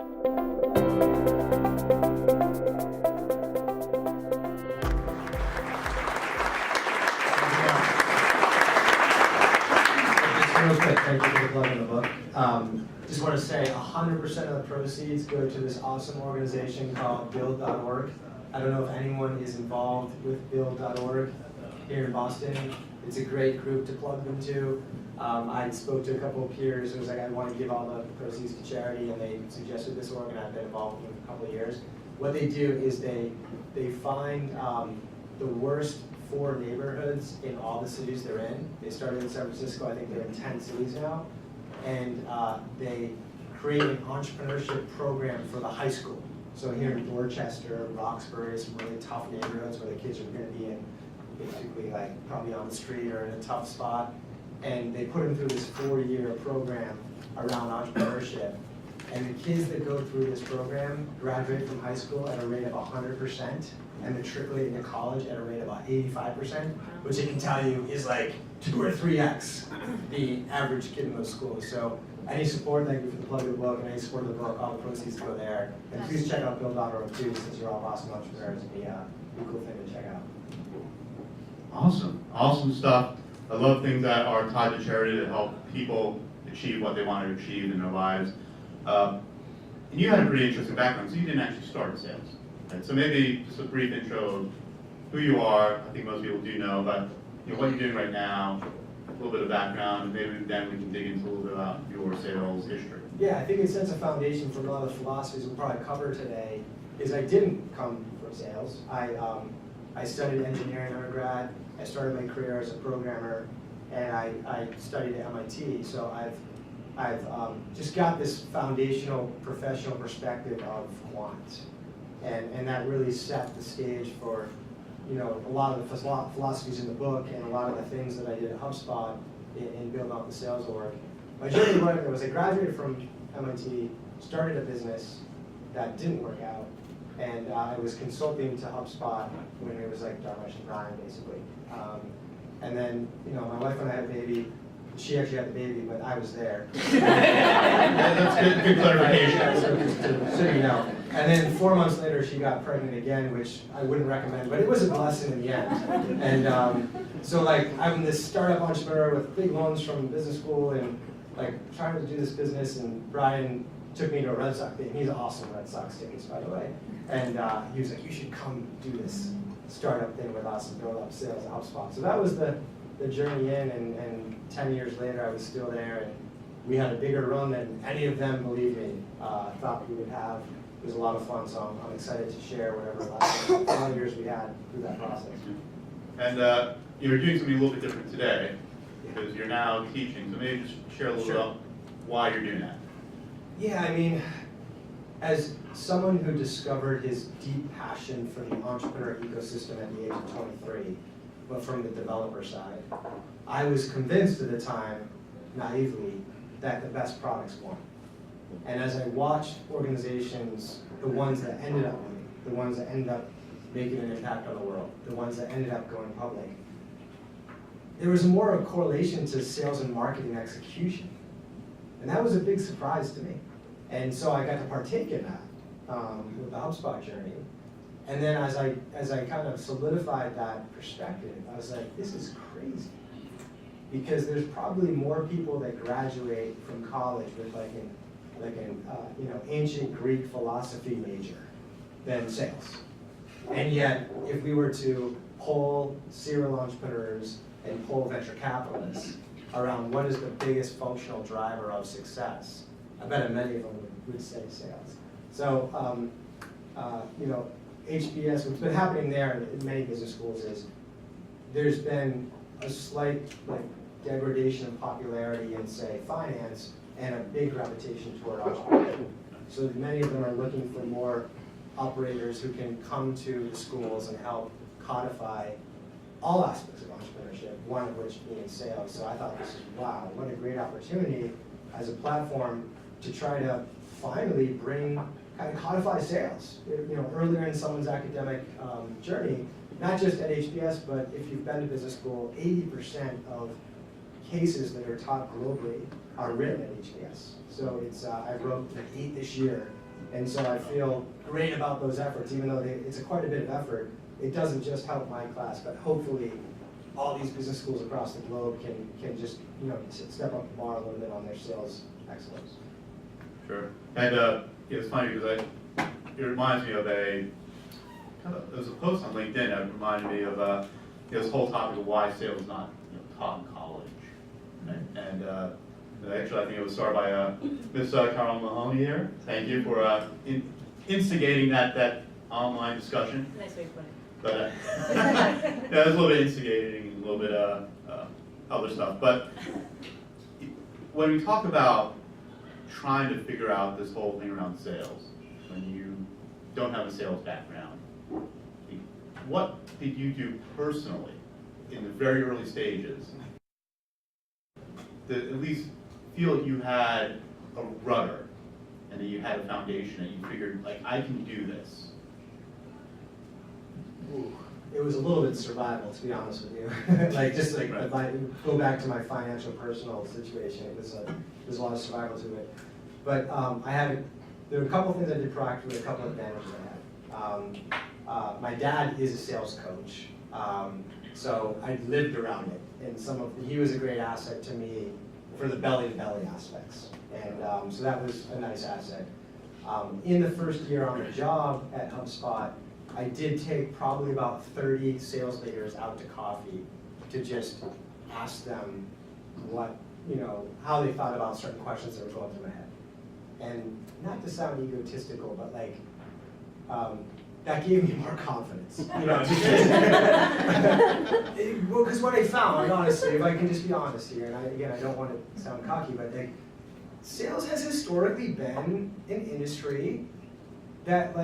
Real quick, thank you for the plug in the book. Just want to say 100% of the proceeds go to this awesome organization called build.org. I don't know if anyone is involved with build.org here in Boston. It's a great group to plug them to. I spoke to a couple of peers who was like, I want to give all the proceeds to charity, and they suggested this org, and I've been involved with them for a couple of years. What they do is they find the worst 4 neighborhoods in all the cities they're in. They started in San Francisco, I think they're in 10 cities now. And they create an entrepreneurship program for the high school. So here in Dorchester, Roxbury, some really tough neighborhoods where the kids are going to be in basically like probably on the street or in a tough spot. And they put them through this 4-year program around entrepreneurship. And the kids that go through this program graduate from high school at a rate of 100%, and matriculate into college at a rate of about 85%, which I can tell you is like 2 or 3x the average kid in those schools. So any support, thank you for the plug of the book, and any support of the book, all the proceeds go there. And please check out build.org too, since you're all Boston entrepreneurs. It'd be a cool thing to check out. Awesome, awesome stuff. I love things that are tied to charity to help people achieve what they want to achieve in their lives. And you had a pretty interesting background, so you didn't actually start in sales. Right? So maybe just a brief intro of who you are. I think most people do know, but what you're doing right now, a little bit of background, and maybe then we can dig into a little bit about your sales history. Yeah, I think it sets a foundation for a lot of the philosophies we'll probably cover today. Is I didn't come from sales. I studied engineering undergrad. I started my career as a programmer, and I studied at MIT. So I've just got this foundational professional perspective of quant, and that really set the stage for a lot of the philosophies in the book and a lot of the things that I did at HubSpot in building out the sales org. My journey was I graduated from MIT, started a business that didn't work out, and I was consulting to HubSpot when it was like Darmesh and Brian, basically. And then, my wife and I had a baby. She actually had the baby, but I was there. That's good clarification. So you know. And then 4 months later, she got pregnant again, which I wouldn't recommend, but it was a blessing in the end. And so I'm this startup entrepreneur with big loans from business school and trying to do this business, and Brian took me to a Red Sox game. He's awesome Red Sox tickets, by the way. And he was like, you should come do this startup thing with us and build up sales at HubSpot. So that was the journey in, and 10 years later, I was still there, and we had a bigger run than any of them, believe me, thought we would have. It was a lot of fun, so I'm excited to share whatever last 5 years we had through that process. And you're doing something a little bit different today, because you're now teaching, so maybe just share a little bit about why you're doing that. Yeah, I mean, as someone who discovered his deep passion for the entrepreneur ecosystem at the age of 23, but from the developer side, I was convinced at the time, naively, that the best products won. And as I watched organizations, the ones that ended up winning, the ones that ended up making an impact on the world, the ones that ended up going public, there was more of a correlation to sales and marketing execution. And that was a big surprise to me. And so I got to partake in that with the HubSpot journey. And then as I kind of solidified that perspective, I was like, this is crazy. Because there's probably more people that graduate from college with an ancient Greek philosophy major than sales. And yet, if we were to poll serial entrepreneurs and poll venture capitalists around what is the biggest functional driver of success, I bet many of them would say sales. So, HBS, what's been happening there in many business schools is there's been a slight degradation of popularity in, say, finance, and a big gravitation toward entrepreneurship. So many of them are looking for more operators who can come to the schools and help codify all aspects of entrepreneurship, one of which being sales. So I thought this is, wow, what a great opportunity as a platform to try to finally bring, kind of codify sales. Earlier in someone's academic journey, not just at HBS, but if you've been to business school, 80% of cases that are taught globally are written at HBS. So it's, I wrote 8 this year And so I feel great about those efforts, even though it's quite a bit of effort. It doesn't just help my class, but hopefully all these business schools across the globe can just, step up the bar a little bit on their sales excellence. Sure. And it's funny because it reminds me of there's a post on LinkedIn that reminded me of this whole topic of why sales is not taught in college. Right? And actually, I think it was started by Ms. Carol Mahoney here. Thank you for instigating that online discussion. Nice way to put it. But there's a little bit instigating, a little bit other stuff. But when we talk about trying to figure out this whole thing around sales, when you don't have a sales background, what did you do personally in the very early stages to at least feel that you had a rudder and that you had a foundation and you figured, like, I can do this? Ooh, it was a little bit survival, to be honest with you. If I go back to my financial personal situation, there's a lot of survival to it. But there were a couple of things I did proactively, a couple of advantages I had. My dad is a sales coach, so I lived around it, and he was a great asset to me for the belly-to-belly aspects, and so that was a nice asset. In the first year on the job at HubSpot, I did take probably about 30 sales leaders out to coffee to just ask them how they thought about certain questions that were going through my head. And not to sound egotistical, but that gave me more confidence. Because what I found, honestly, if I can just be honest here, and I don't want to sound cocky, but sales has historically been an industry that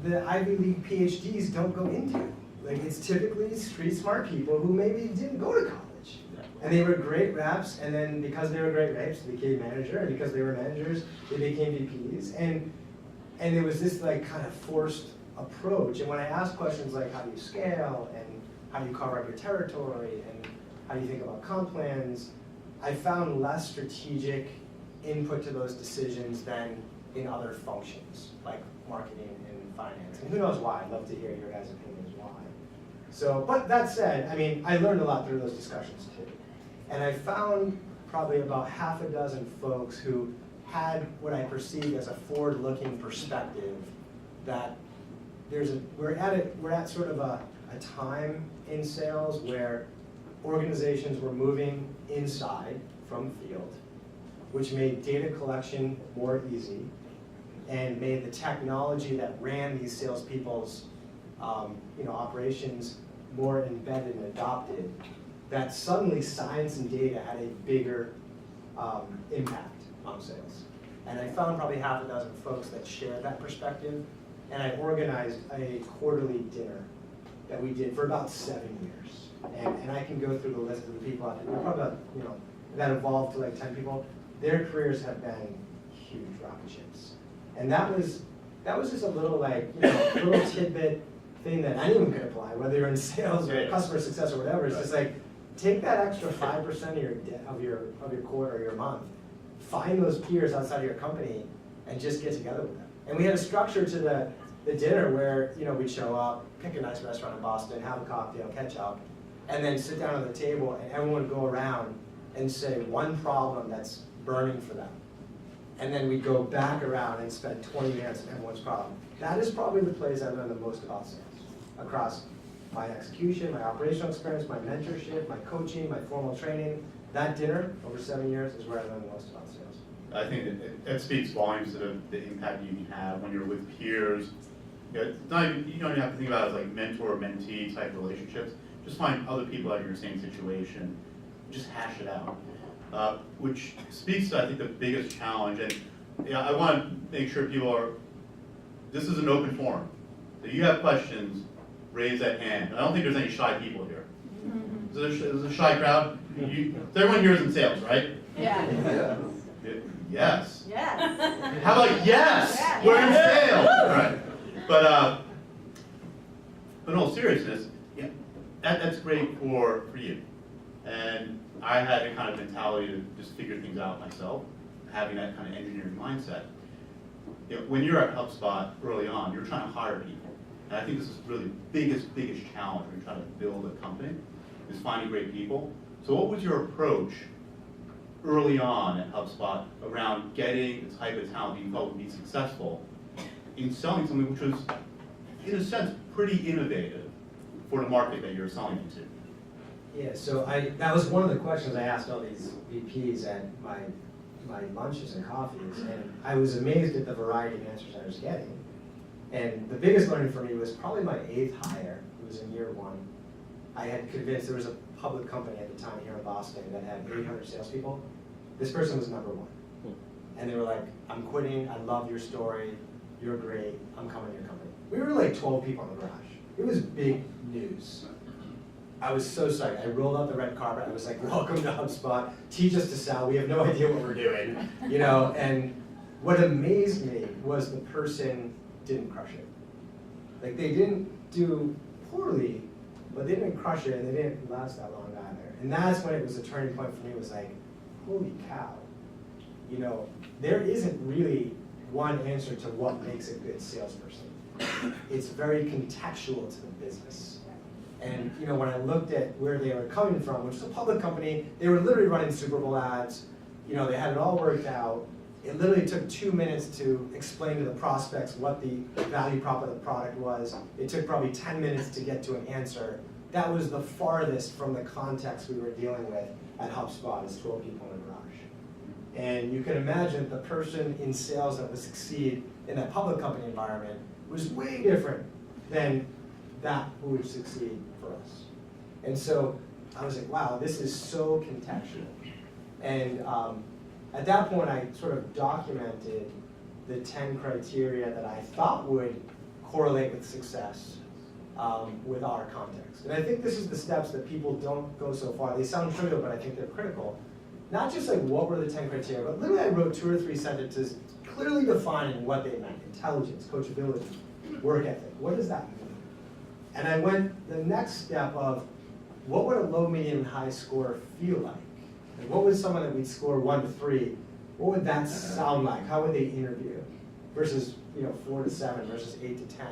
the Ivy League PhDs don't go into. It's typically street smart people who maybe didn't go to college. And they were great reps, and then because they were great reps, they became manager, and because they were managers, they became VPs. And there was this kind of forced approach. And when I asked questions like how do you scale, and how do you carve up your territory, and how do you think about comp plans, I found less strategic input to those decisions than in other functions, like marketing and finance. And who knows why? I'd love to hear your guys' opinions why. So, but that said, I learned a lot through those discussions too. And I found probably about half a dozen folks who had what I perceived as a forward-looking perspective that we're at sort of a time in sales where organizations were moving inside from field, which made data collection more easy and made the technology that ran these salespeople's operations more embedded and adopted, that suddenly science and data had a bigger impact on sales. And I found probably half a dozen folks that shared that perspective, and I organized a quarterly dinner that we did for about 7 years. And I can go through the list of the people out there, probably that evolved to 10 people. Their careers have been huge rocket ships. And that was just a little little tidbit thing that anyone could apply, whether you're in sales or customer success or whatever. It's just take that extra 5% of your quarter or your month, find those peers outside of your company, and just get together with them. And we had a structure to the dinner where we'd show up, pick a nice restaurant in Boston, have a cocktail, catch up, and then sit down at the table, and everyone would go around and say one problem that's burning for them. And then we'd go back around and spend 20 minutes on everyone's problem. That is probably the place I learned the most about sales, across my execution, my operational experience, my mentorship, my coaching, my formal training. That dinner over 7 years is where I learned the most about sales. I think it speaks volumes to the impact you can have when you're with peers. You don't even have to think about it as mentor-mentee type relationships. Just find other people out in your same situation, just hash it out. Which speaks to, I think, the biggest challenge. And I want to make sure this is an open forum. So you have questions, raise that hand. I don't think there's any shy people here. Is it a shy crowd? Everyone here is in sales, right? Yeah. Yes. Yes. How about yes? Yeah. We're in sales. All right. But in all seriousness, that's great for you. And I had a kind of mentality to just figure things out myself, having that kind of engineering mindset. when you're at HubSpot early on, you're trying to hire people. And I think this is really the biggest challenge when you're trying to build a company, is finding great people. So what was your approach early on at HubSpot around getting the type of talent that you thought would be successful in selling something which was, in a sense, pretty innovative for the market that you're selling into? Yeah, so that was one of the questions I asked all these VPs at my lunches and coffees, and I was amazed at the variety of answers I was getting. And the biggest learning for me was probably my 8th hire. It was in year 1. I had convinced, there was a public company at the time here in Boston that had 800 salespeople. This person was number 1. And they were like, I'm quitting, I love your story, you're great, I'm coming to your company. We were like 12 people in the garage. It was big news. I was so psyched. I rolled out the red carpet. I was like, welcome to HubSpot. Teach us to sell. We have no idea what we're doing. You know, and what amazed me was the person didn't crush it. Like, they didn't do poorly, but they didn't crush it, and they didn't last that long either. And that's when it was a turning point for me. It was like, holy cow. You know, there isn't really one answer to what makes a good salesperson. It's very contextual to the business. And you know, when I looked at where they were coming from, which was a public company, they were literally running Super Bowl ads. You know, they had it all worked out. It literally took 2 minutes to explain to the prospects what the value prop of the product was. It took probably 10 minutes to get to an answer. That was the farthest from the context we were dealing with at HubSpot as 12 people in a garage. And you can imagine the person in sales that would succeed in that public company environment was way different than that who would succeed for us. And so I was like, wow, this is so contextual. And at that point, I sort of documented the 10 criteria that I thought would correlate with success with our context. And I think this is the steps that people don't go so far. They sound trivial, but I think they're critical. Not just like what were the 10 criteria, but literally I wrote 2 or 3 sentences clearly defining what they meant. Intelligence, coachability, work ethic. What does that mean? And I went the next step of what would a low, medium, and high score feel like? Like what would someone that we'd score 1 to 3, what would that sound like? How would they interview? Versus 4 to 7 versus 8 to 10.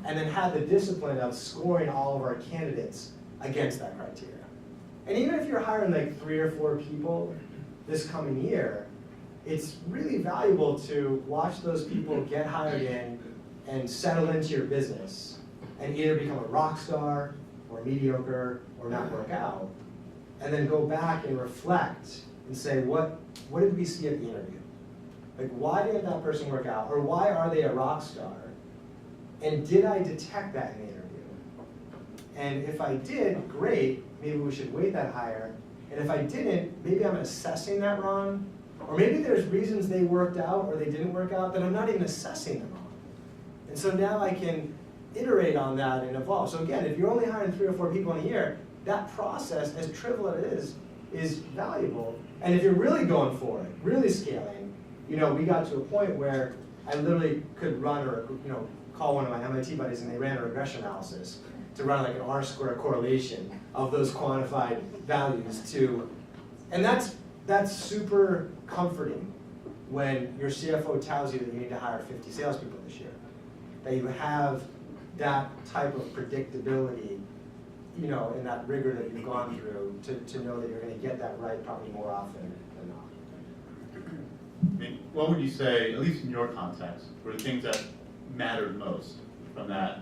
And then had the discipline of scoring all of our candidates against that criteria. And even if you're hiring like 3 or 4 people this coming year, it's really valuable to watch those people get hired in and settle into your business and either become a rock star or mediocre or not work out, and then go back and reflect and say, what did we see at the interview? Like, why did that person work out? Or why are they a rock star? And did I detect that in the interview? And if I did, great, maybe we should weight that higher. And if I didn't, maybe I'm assessing that wrong. Or maybe there's reasons they worked out or they didn't work out that I'm not even assessing them on. And so now I can iterate on that and evolve. So again, if you're only hiring 3 or 4 people in a year, that process, as trivial as it is valuable. And if you're really going for it, really scaling, we got to a point where I literally could run or call one of my MIT buddies and they ran a regression analysis to run like an R-square correlation of those quantified values to, and that's super comforting when your CFO tells you that you need to hire 50 salespeople this year. That you have that type of predictability, in that rigor that you've gone through to know that you're going to get that right probably more often than not. I mean, what would you say, at least in your context, were the things that mattered most from that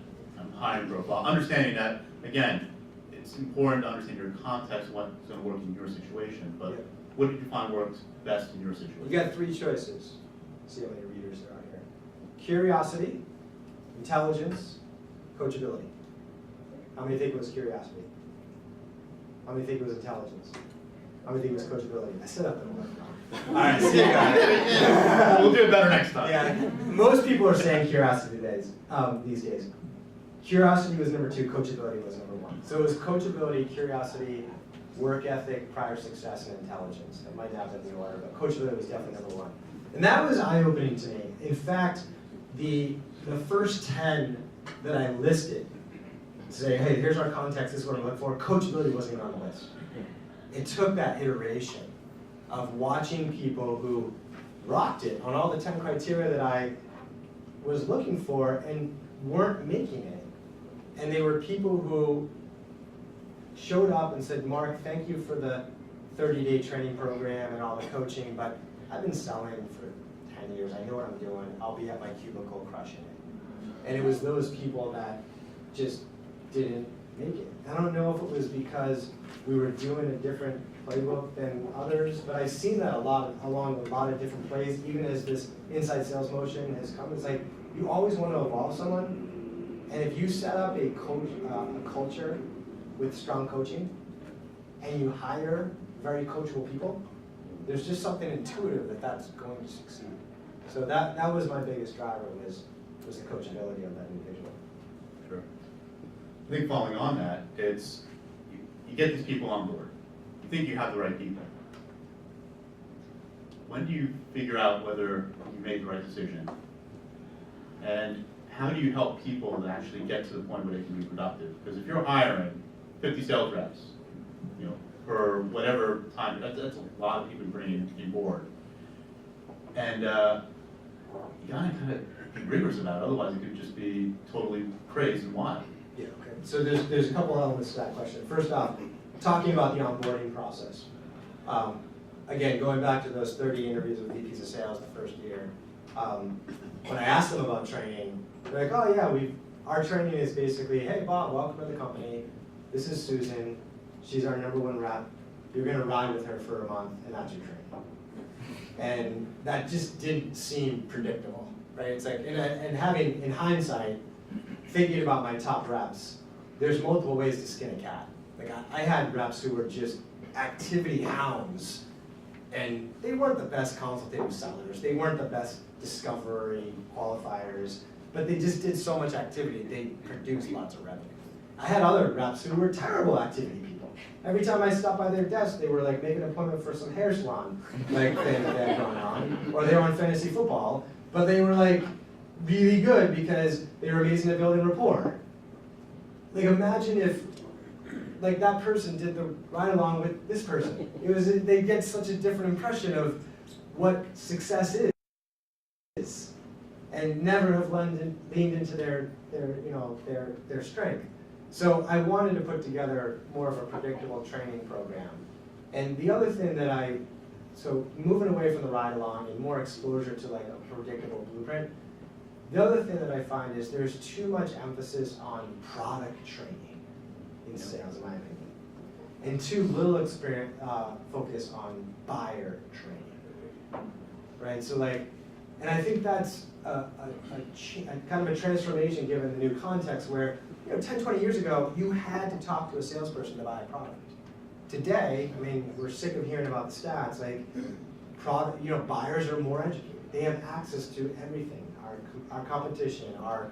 hiring profile? Understanding that, again, it's important to understand your context, what's going to work in your situation, but what did you find worked best in your situation? You got 3 choices. Let's see how many readers there are here. Curiosity, intelligence, coachability. How many think it was curiosity? How many think it was intelligence? How many think it was coachability? I set up the one. All right, see you guys. We'll do it better next time. Yeah, most people are saying curiosity these days. Curiosity was number 2, coachability was number 1. So it was coachability, curiosity, work ethic, prior success, and intelligence. That might not have been the order, but coachability was definitely number 1. And that was eye-opening to me. In fact, the first 10 that I listed, say, hey, here's our context, this is what I look for, coachability wasn't even on the list. It took that iteration of watching people who rocked it on all the 10 criteria that I was looking for and weren't making it. And they were people who showed up and said, Mark, thank you for the 30-day training program and all the coaching, but I've been selling for 10 years. I know what I'm doing. I'll be at my cubicle crushing it. And it was those people that just didn't make it. I don't know if it was because we were doing a different playbook than others, but I've seen that along a lot of different plays, even as this inside sales motion has come. It's like you always want to evolve someone, and if you set up a culture with strong coaching, and you hire very coachable people, there's just something intuitive that that's going to succeed. So that was my biggest driver was the coachability of that individual. Sure. I think following on that, it's you get these people on board. You think you have the right people. When do you figure out whether you made the right decision? And how do you help people to actually get to the point where they can be productive? Because if you're hiring 50 sales reps, for whatever time, that's a lot of people bringing in board. And you gotta kind of be rigorous about it, otherwise it could just be totally crazy and wild. Yeah, okay. So there's a couple elements to that question. First off, talking about the onboarding process. Again, going back to those 30 interviews with VPs of sales the first year, when I asked them about training, they're like, oh yeah, our training is basically, hey Bob, welcome to the company. This is Susan. She's our #1 rep. You're gonna ride with her for a month, and that's your training. And that just didn't seem predictable, right? It's like, and having, in hindsight, thinking about my top reps, there's multiple ways to skin a cat. Like I had reps who were just activity hounds, and they weren't the best consultative sellers. They weren't the best discovery qualifiers, but they just did so much activity, they produced lots of revenue. I had other reps who were terrible activity people. Every time I stopped by their desk, they were like making an appointment for some hair salon like thing that they had going on, or they were on fantasy football, but they were like really good because they were amazing at building rapport. Like imagine if like that person did the ride along with this person. They get such a different impression of what success is, and never have leaned into their strength. So I wanted to put together more of a predictable training program. And the other thing that so moving away from the ride along and more exposure to like a predictable blueprint, the other thing that I find is there's too much emphasis on product training in sales, in my opinion, and too little focus on buyer training, right? So like, and I think that's a kind of a transformation given the new context where 10, 20 years ago, you had to talk to a salesperson to buy a product. Today, I mean, we're sick of hearing about the stats, like buyers are more educated. They have access to everything, our competition, our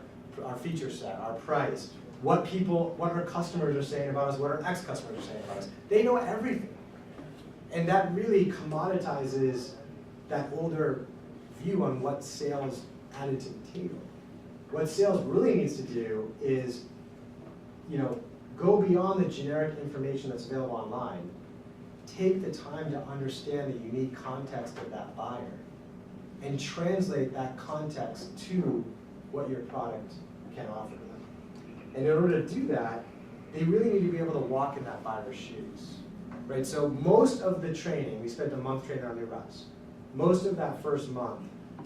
feature set, our price, what our customers are saying about us, what our ex-customers are saying about us. They know everything. And that really commoditizes that older view on what sales added to the table. What sales really needs to do is, go beyond the generic information that's available online. Take the time to understand the unique context of that buyer and translate that context to what your product can offer them. And in order to do that, they really need to be able to walk in that buyer's shoes, right? So most of the training, we spent a month training our new reps. Most of that first month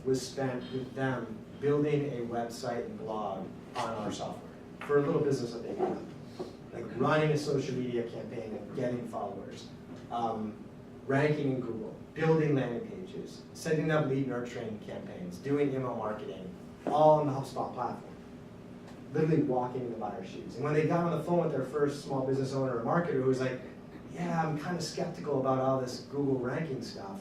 was spent with them building a website and blog on our software for a little business that they had. Like running a social media campaign and getting followers, ranking in Google, building landing pages, setting up lead nurturing campaigns, doing email marketing, all on the HubSpot platform. Literally walking in the buyer's shoes. And when they got on the phone with their first small business owner or marketer who was like, yeah, I'm kind of skeptical about all this Google ranking stuff.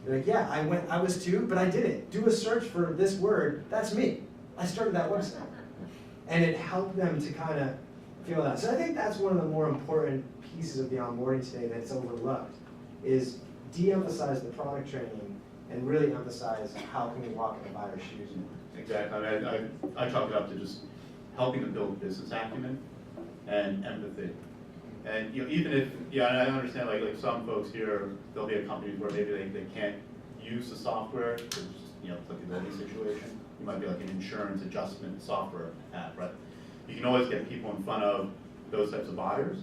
They're like, yeah, I was too, but I did it. Do a search for this word, that's me. I started that website. And it helped them to kind of feel that. So I think that's one of the more important pieces of the onboarding today that's overlooked, is de-emphasize the product training and really emphasize how can we walk in the buyer's shoes. Exactly. I mean, I chalk it up to just helping them build business acumen and empathy. And even if, and I understand like some folks here, there'll be a company where maybe they can't use the software, it's just applicability situation. you might be like an insurance adjustment software app, right? You can always get people in front of those types of buyers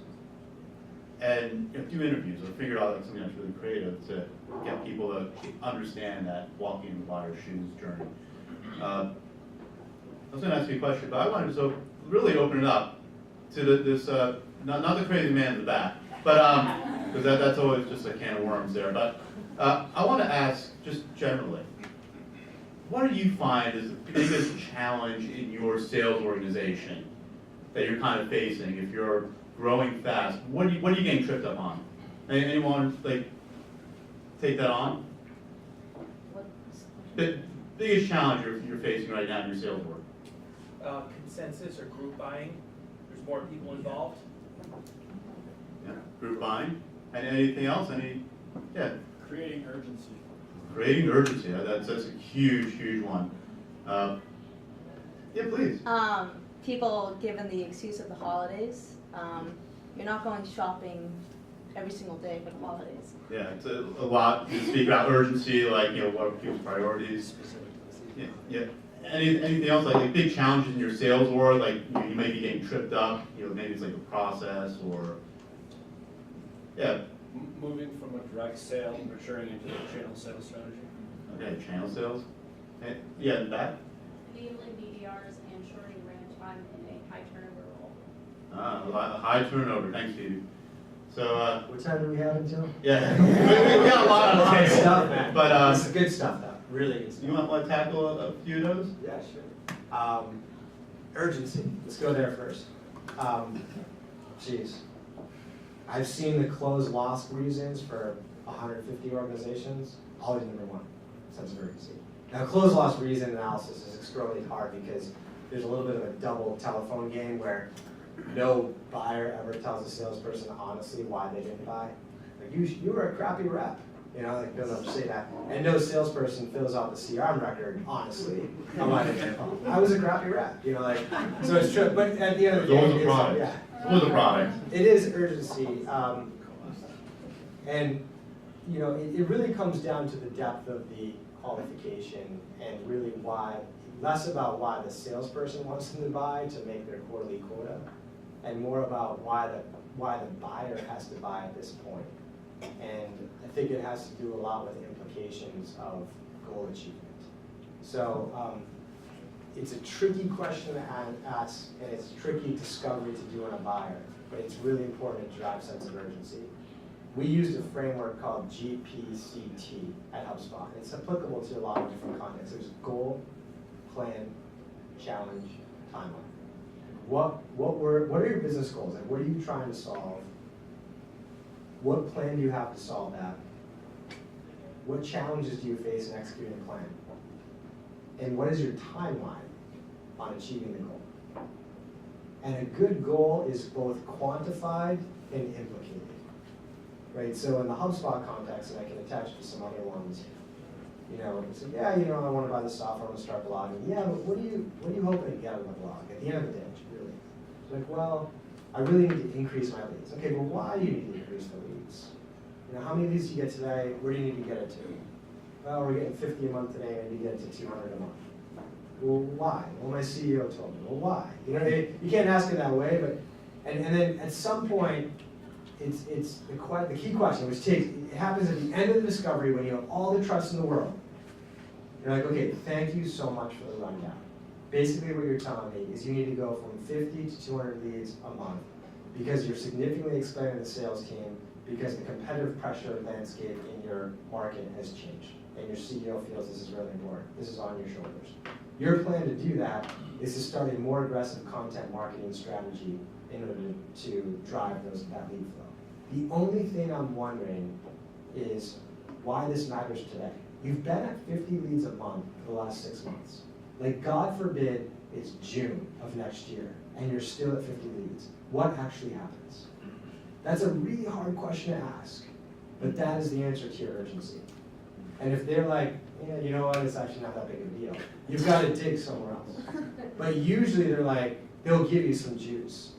and do interviews or figure out like something that's really creative to get people to understand that walking in the buyer's shoes journey. I was going to ask you a question, but I wanted to so really open it up to this, not the crazy man in the back, but because that's always just a can of worms there. But I want to ask just generally, what do you find is the biggest challenge in your sales organization that you're kind of facing if you're growing fast? What are you getting tripped up on? Anyone like take that on? The biggest challenge you're facing right now in your sales work? Consensus or group buying. There's more people involved. Yeah, group buying. And anything else? Yeah. Creating urgency. Creating urgency. That's a huge one. Yeah, please. People given the excuse of the holidays. You're not going shopping every single day for the holidays. Yeah, it's a lot to speak about urgency, like, what are people's priorities? Yeah. Anything else, like big challenges in your sales world, like you may be getting tripped up, maybe it's like a process or, yeah. Moving from a direct sale and maturing into a channel sales strategy. Okay, channel sales. Yeah, that. Enabling BDRs and shortening ramp time in a high turnover role. High turnover, thanks, Steve. So, What time do we have until? yeah, we got a lot on the Good table. stuff, man. But This is good stuff, though. Really good stuff. you want to tackle a few of those? Yeah, sure. Urgency. Let's go there first. Geez. I've seen the close-loss reasons for 150 organizations. Always number one, sense of urgency. Now, close-loss reason analysis is extremely hard because there's a little bit of a double telephone game where no buyer ever tells a salesperson honestly why they didn't buy. Like, you were a crappy rep. Like they'll never say that. And no salesperson fills out the CRM record, honestly. I was a crappy rep, so it's true. But at the end of the day, It's always a product. it is urgency. And, it really comes down to the depth of the qualification and really less about why the salesperson wants them to buy to make their quarterly quota, and more about why the buyer has to buy at this point. And I think it has to do a lot with the implications of goal achievement. So it's a tricky question to ask, and it's a tricky discovery to do on a buyer, but it's really important to drive sense of urgency. We used a framework called GPSCT at HubSpot. It's applicable to a lot of different contexts. There's goal, plan, challenge, timeline. What are your business goals? Like, what are you trying to solve? What plan do you have to solve that? What challenges do you face in executing the plan? And what is your timeline on achieving the goal? And a good goal is both quantified and implicated, right? So in the HubSpot context, and I can attach to some other ones, so yeah, I want to buy the software, I want to start blogging. Yeah, but what are you hoping to get out of the blog at the end of the day, really? It's like, well, I really need to increase my leads. Okay, but why do you need to increase the leads? How many leads do you get today? Where do you need to get it to? Well, we're getting 50 a month today, I need to get it to 200 a month. Well, why? Well, my CEO told me. Well, why? You can't ask it that way, but and then at some point, it's the key question, which it happens at the end of the discovery when you have all the trust in the world. You're like, okay, thank you so much for the rundown. Basically what you're telling me is you need to go from 50 to 200 leads a month because you're significantly expanding the sales team because the competitive pressure landscape in your market has changed and your CEO feels this is really important. This is on your shoulders. Your plan to do that is to start a more aggressive content marketing strategy in order to drive that lead flow. The only thing I'm wondering is why this matters today. You've been at 50 leads a month for the last 6 months. Like, God forbid it's June of next year and you're still at 50 leads. What actually happens? That's a really hard question to ask, but that is the answer to your urgency. And if they're like, yeah, you know what, it's actually not that big of a deal, you've got to dig somewhere else. But usually they're like, they'll give you some juice.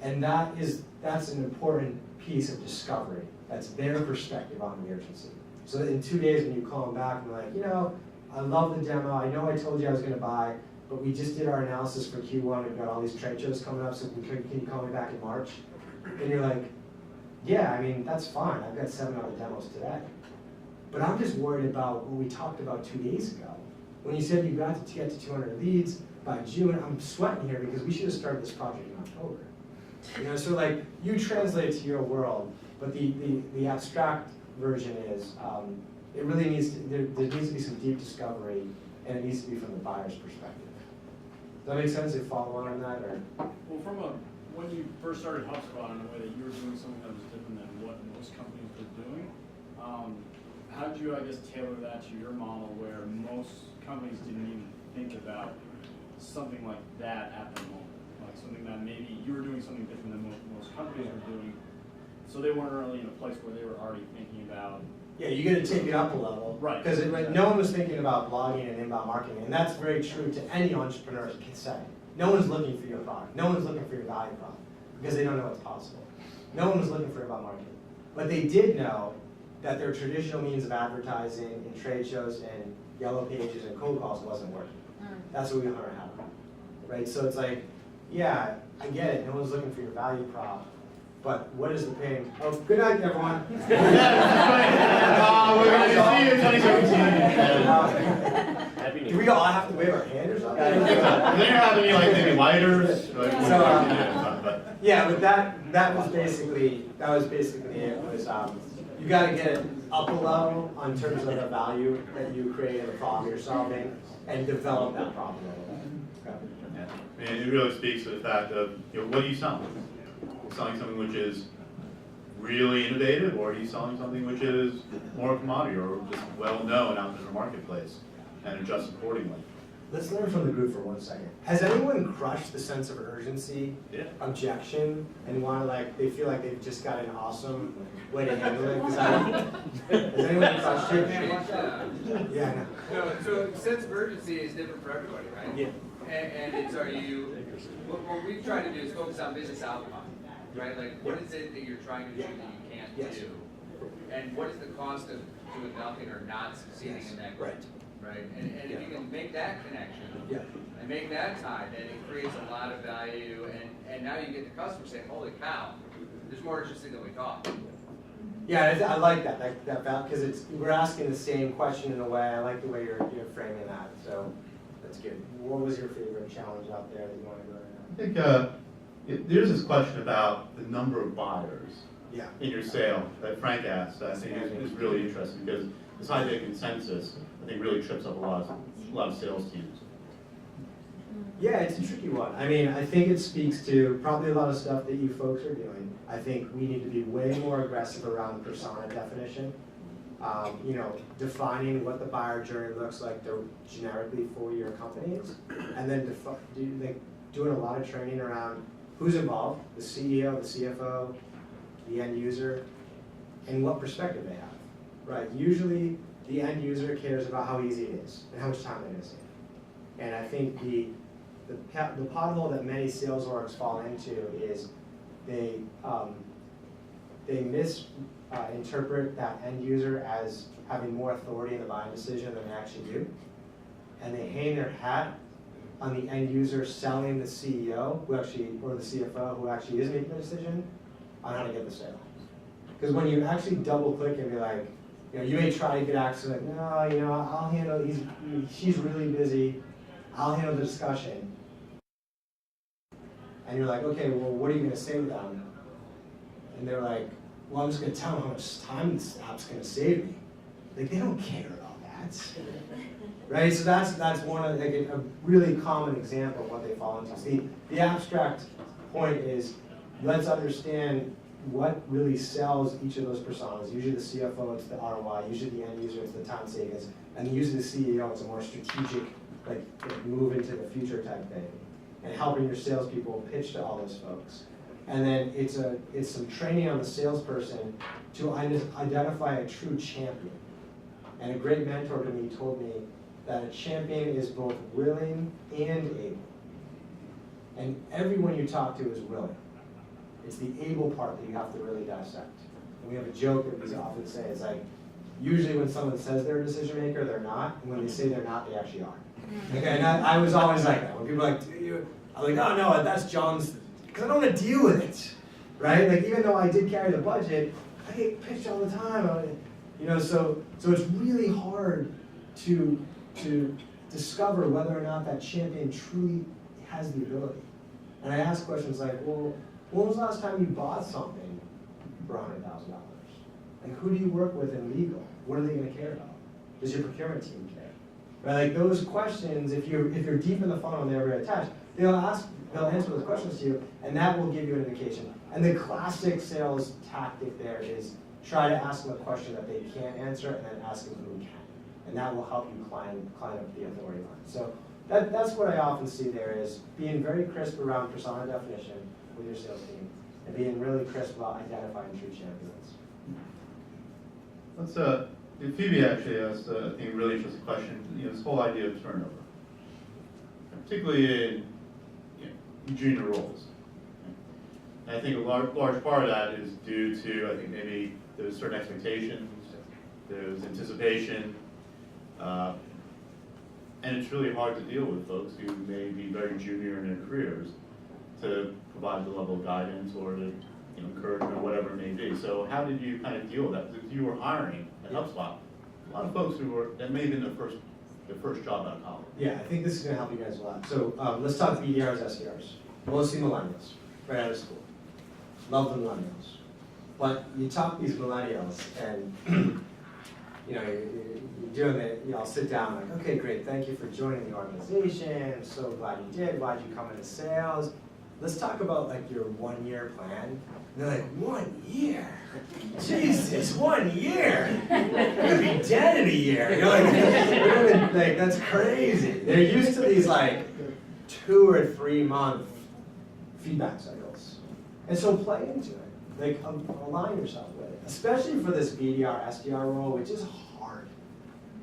And that's an important piece of discovery. That's their perspective on the urgency. So that in 2 days when you call them back and they're like, I love the demo. I know I told you I was gonna buy, but we just did our analysis for Q1. We've got all these trade shows coming up, so can you call me back in March? And you're like, yeah, I mean, that's fine. I've got 7 other demos today. But I'm just worried about what we talked about 2 days ago. When you said you got to get to 200 leads by June, I'm sweating here because we should have started this project in October. You know, so like, you translate it to your world, but the abstract version is, it really needs to, there needs to be some deep discovery, and it needs to be from the buyer's perspective. Does that make sense? If follow on that, or? Well, when you first started HubSpot in a way that you were doing something that was different than what most companies were doing, how did you, I guess, tailor that to your model where most companies didn't even think about something like that at the moment? Like something that maybe you were doing something different than most companies were doing, so they weren't really in a place where they were already thinking about. Yeah, you got to take it up a level. Right. Because no one was thinking about blogging and inbound marketing, and that's very true to any entrepreneur can say. No one's looking for your product. No one's looking for your value prop because they don't know what's possible. No one was looking for inbound marketing. But they did know that their traditional means of advertising in trade shows and yellow pages and cold calls wasn't working. That's what we want to have. Right? So it's like, yeah, I get it. No one's looking for your value prop. But what is the pain? Oh, good night, everyone. We're going to see you in 2017. Do we all have to wave our hand or something? Then you're having me like maybe lighters. Like, Yeah, but that was basically it. Was you got to get it up a level on terms of the value that you create and the problem you're solving, and develop that problem a little bit. Yeah. And it really speaks to the fact of, you know, what are you selling? Selling something which is really innovative, or are you selling something which is more commodity or just well known out in the marketplace, and adjust accordingly? Let's learn from the group for 1 second. Has anyone crushed the sense of urgency, objection, and they feel like they've just got an awesome way to handle it? Has anyone crushed it? Yeah, No, so sense of urgency is different for everybody, right? Yeah. And it's, what we try to do is focus on business outcome, right? Like, what is it that you're trying to do that you can't Yes. do? And what is the cost of doing nothing or not succeeding in that goal? Right? And if you can make that connection, and make that tie, then it creates a lot of value, and now you get the customer saying, holy cow, there's more interesting than we thought. Yeah, I like that because we're asking the same question in a way. I like the way you're framing that. So that's good. What was your favorite challenge out there that you want to go into? I think there's this question about the number of buyers in your sale that Frank asked. That I think is really interesting because this idea of consensus, I think, really trips up a lot of sales teams. Yeah, it's a tricky one. I mean, I think it speaks to probably a lot of stuff that you folks are doing. I think we need to be way more aggressive around the persona definition. Defining what the buyer journey looks like generically for your companies, and then doing a lot of training around who's involved, the CEO, the CFO, the end user, and what perspective they have. Right? Usually, the end user cares about how easy it is and how much time they're going to save. And I think the pothole that many sales orgs fall into is they misinterpret that end user as having more authority in the buying decision than they actually do, and they hang their hat on the end user selling the CEO or the CFO who actually is making the decision on how to get the sale. Because when you actually double click and be like, you may try to get access, like, no, I'll handle. She's really busy. I'll handle the discussion. And you're like, okay, well, what are you going to say to them? And they're like, well, I'm just going to tell them how much time this app's going to save me. Like, they don't care about that. Right? So that's one of a really common example of what they fall into. See, the abstract point is, let's understand what really sells each of those personas. Usually the CFO, it's the ROI. Usually the end user, it's the time savings. And usually the CEO, it's a more strategic, move into the future type thing. And helping your salespeople pitch to all those folks. And then it's some training on the salesperson to identify a true champion. And a great mentor to me told me that a champion is both willing and able. And everyone you talk to is willing. It's the able part that you have to really dissect. And we have a joke that we often say, it's like, usually when someone says they're a decision maker, they're not, and when they say they're not, they actually are. Okay, and I was always like that. When people are like, do you? I'm like, oh no, that's John's, because I don't want to deal with it, right? Like even though I did carry the budget, I get pitched all the time. You know, so it's really hard to discover whether or not that champion truly has the ability. And I ask questions like, well, when was the last time you bought something for $100,000? Like, who do you work with in legal? What are they going to care about? Does your procurement team care? Right? Like those questions, if you're deep in the funnel and they're very attached, they'll answer those questions to you, and that will give you an indication. And the classic sales tactic there is try to ask them a question that they can't answer, and then ask them who can. And that will help you climb up the authority line. So that's what I often see there is being very crisp around persona definition with your sales team, and being really crisp about identifying true champions. Let's Phoebe actually asked, I think, a really interesting question. You know, this whole idea of turnover, particularly in junior roles. And I think a large part of that is due to, I think, maybe there's certain expectations, there's anticipation, and it's really hard to deal with folks who may be very junior in their careers to provide the level of guidance or to encouragement or whatever it may be. So how did you kind of deal with that? Because you were hiring at HubSpot a lot of folks that may have been their first job out of college. Yeah, I think this is going to help you guys a lot. So let's talk BDRs, SDRs. Mostly millennials, right out of school. Love the millennials. But you talk to these millennials and you're doing it, I'll sit down like, okay, great, thank you for joining the organization. I'm so glad you did. Why'd you come into sales? Let's talk about like your 1 year plan. And they're like, 1 year? Jesus, 1 year? I'm gonna be dead in a year. Like that's crazy. They're used to these like 2 or 3 month feedback cycles. And so play into it. Like align yourself with it. Especially for this BDR, SDR role, which is hard.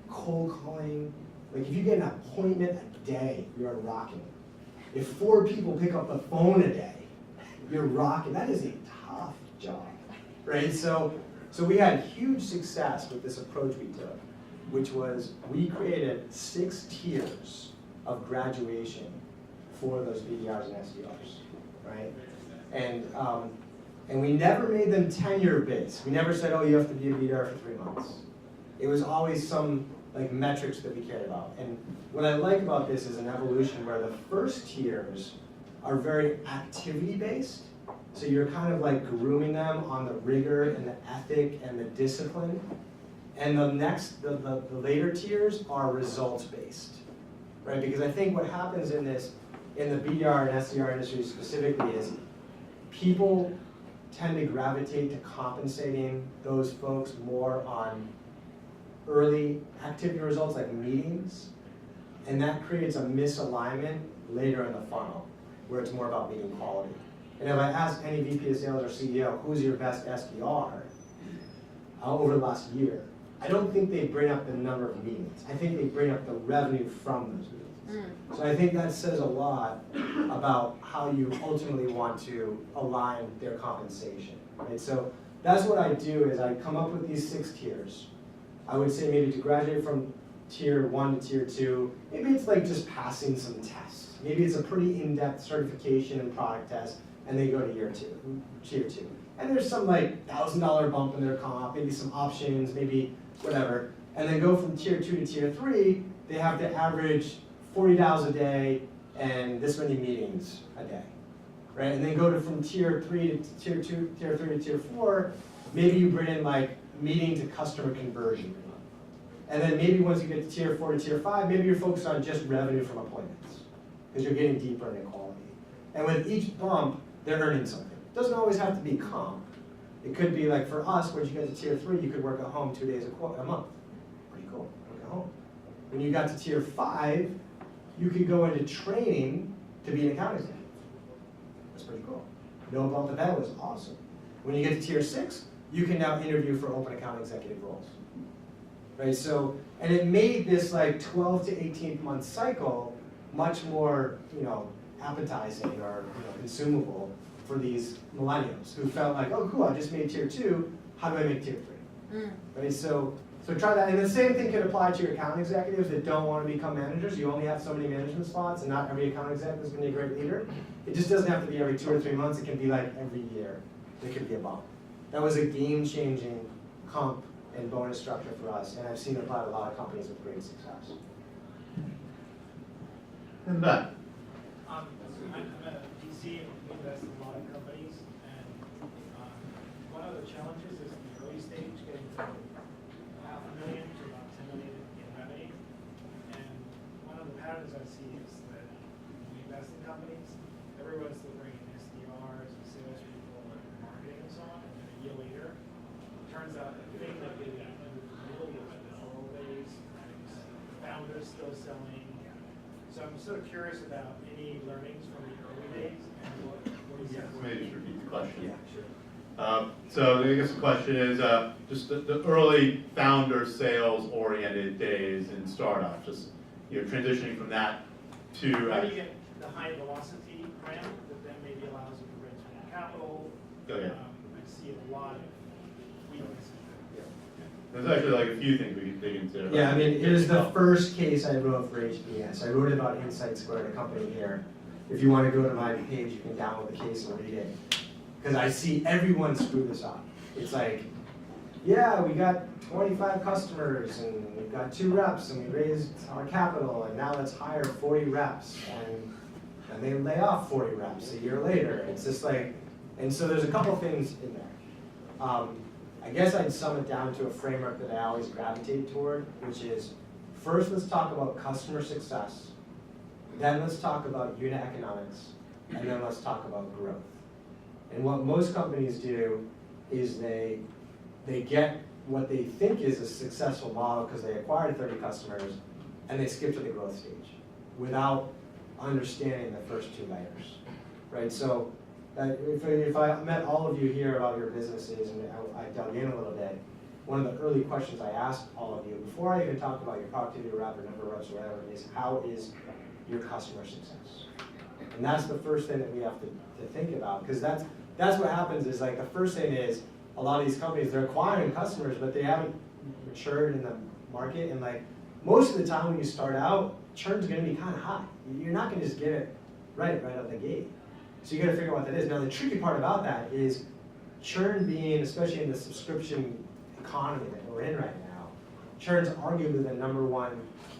Cold calling. Like if you get an appointment a day, you're rocking. If 4 people pick up the phone a day, you're rocking. That is a tough job, right? So we had huge success with this approach we took, which was we created 6 tiers of graduation for those BDRs and SDRs, right? And we never made them tenure based. We never said, oh, you have to be a BDR for 3 months. It was always some like metrics that we cared about. And what I like about this is an evolution where the first tiers are very activity based. So you're kind of like grooming them on the rigor and the ethic and the discipline. And the later tiers are results based, right? Because I think what happens in the BDR and SDR industry specifically is people tend to gravitate to compensating those folks more on early activity results like meetings, and that creates a misalignment later in the funnel where it's more about meeting quality. And if I ask any VP of sales or CEO, who's your best SDR over the last year, I don't think they bring up the number of meetings. I think they bring up the revenue from those meetings. So I think that says a lot about how you ultimately want to align their compensation. Right? So that's what I do is I come up with these 6 tiers. I would say maybe to graduate from tier 1 to tier 2, maybe it's like just passing some tests. Maybe it's a pretty in-depth certification and product test, and they go to tier 2. And there's some like $1,000 bump in their comp, maybe some options, maybe whatever. And then go from tier 2 to tier 3, they have to average 40 dials a day and this many meetings a day, right? And then go from tier 3 to tier 2, tier 3 to tier 4, maybe you bring in like meeting to customer conversion. And then maybe once you get to tier 4 to tier 5, maybe you're focused on just revenue from appointments because you're getting deeper in quality. And with each bump, they're earning something. It doesn't always have to be comp. It could be like for us, once you get to tier 3, you could work at home 2 days a month. Pretty cool, work at home. When you got to tier 5, you could go into training to be an account executive. That's pretty cool. No bump to that was awesome. When you get to tier 6, you can now interview for open account executive roles. Right, so, and it made this like 12 to 18 month cycle much more, appetizing or consumable for these millennials who felt like, oh cool, I just made tier 2, how do I make tier 3? Right, so So try that, and the same thing could apply to your account executives that don't want to become managers. You only have so many management spots, and not every account executive is going to be a great leader. It just doesn't have to be every 2 or 3 months. It can be like every year. It could be a bump. That was a game-changing comp and bonus structure for us, and I've seen it apply to a lot of companies with great success. In the back. I'm a DC and invest in a lot of companies, and one of the challenges is in the early stage getting from $500,000 to about $10 million in revenue. And one of the patterns I see is that when we invest in companies, everyone's still bringing SDRs and salespeople and marketing and so on, and then a year later, it turns out the thing that really moved the needle was the referral base, the founders still selling. So I'm sort of curious about any learnings from the early days and what is that? Maybe just repeat the question. Yeah, sure. So I guess the question is just the early founder sales-oriented days in startup, just transitioning from that to. How do you get the high velocity ramp that then maybe allows you to raise more capital? Oh, yeah. I see a lot of weaknesses. There's actually like a few things we can dig into. Yeah, I mean, here's the first case I wrote for HBS. I wrote it about Insight Square, the company here. If you want to go to my page, you can download the case and read it. Because I see everyone screw this up. It's like, yeah, we got 25 customers, and we've got 2 reps, and we raised our capital, and now let's hire 40 reps. And they lay off 40 reps a year later. It's just like, and so there's a couple things in there. I guess I'd sum it down to a framework that I always gravitate toward, which is, first let's talk about customer success, then let's talk about unit economics, and then let's talk about growth. And what most companies do is they get what they think is a successful model because they acquired 30 customers, and they skip to the growth stage without understanding the first 2 layers, right? So if I met all of you here about your businesses and I dug in a little bit, one of the early questions I asked all of you, before I even talked about your productivity rep or number of reps or whatever, is how is your customer success? And that's the first thing that we have to think about, because that's what happens is like the first thing is a lot of these companies, they're acquiring customers, but they haven't matured in the market. And like most of the time when you start out, churn's gonna be kind of high. You're not gonna just get it right out the gate. So you gotta figure out what that is. Now the tricky part about that is churn being, especially in the subscription economy that we're in right now, churn's arguably the #1